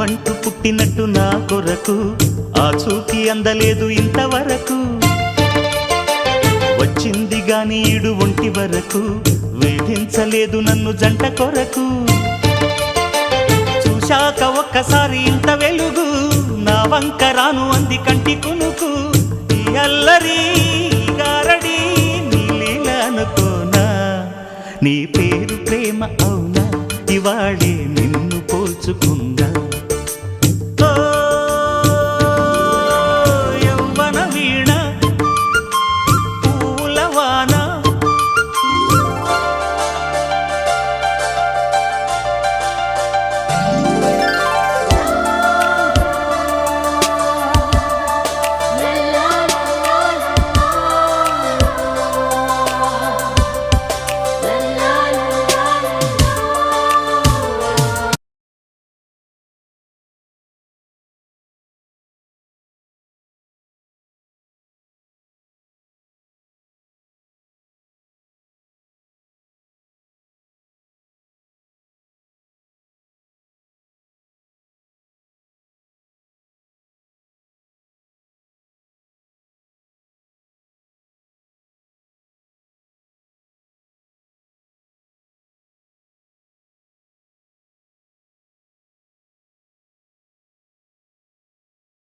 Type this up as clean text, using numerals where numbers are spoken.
ప్రాణమంటూ పుట్టినట్టు నా కొరకు ఆ చూకి అందలేదు ఇంతవరకు వచ్చింది గాని ఈడు ఒంటి వరకు వేధించలేదు నన్ను జంట కొరకు చూశాక ఒక్కసారి ఇంత వెలుగు నా వంక రాను అంది కంటి కునుకు ఈ అల్లరి గారడి నీలీల అనుకోనా నీ పేరు ప్రేమ అవునా ఇవాళే నిన్ను పోల్చుకుందా